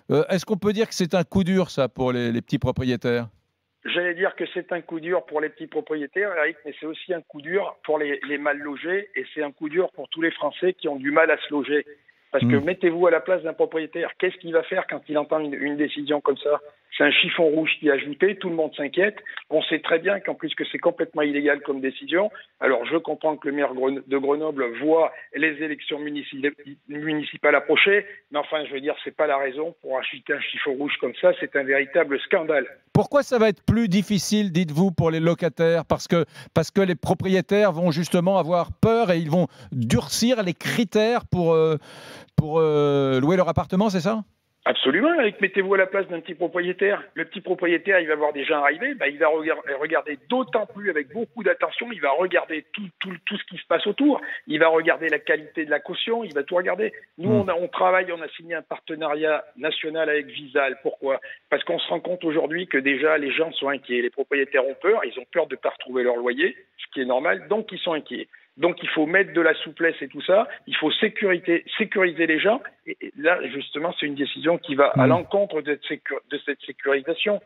Est-ce qu'on peut dire que c'est un coup dur, ça, pour les petits propriétaires? J'allais dire que c'est un coup dur pour les petits propriétaires, Eric, mais c'est aussi un coup dur pour les mal logés et c'est un coup dur pour tous les Français qui ont du mal à se loger. Parce que Mmh. mettez-vous à la place d'un propriétaire. Qu'est-ce qu'il va faire quand il entend une décision comme ça? C'est un chiffon rouge qui est ajouté, tout le monde s'inquiète. On sait très bien qu'en plus que c'est complètement illégal comme décision. Alors je comprends que le maire de Grenoble voit les élections municipales approcher, mais enfin je veux dire, c'est pas la raison pour ajouter un chiffon rouge comme ça, c'est un véritable scandale. Pourquoi ça va être plus difficile, dites-vous, pour les locataires? Parce que les propriétaires vont justement avoir peur et ils vont durcir les critères pour louer leur appartement, c'est ça? Absolument, Eric, mettez-vous à la place d'un petit propriétaire. Le petit propriétaire, il va voir des gens arriver, il va regarder d'autant plus avec beaucoup d'attention, il va regarder tout ce qui se passe autour, il va regarder la qualité de la caution, il va tout regarder. Nous, Mmh. on travaille, on a signé un partenariat national avec Visal. Pourquoi? Parce qu'on se rend compte aujourd'hui que déjà les gens sont inquiets, les propriétaires ont peur, ils ont peur de ne pas retrouver leur loyer, ce qui est normal, donc ils sont inquiets. Donc il faut mettre de la souplesse et tout ça, il faut sécuriser les gens. Et là, justement, c'est une décision qui va à Mmh. l'encontre de cette sécurisation.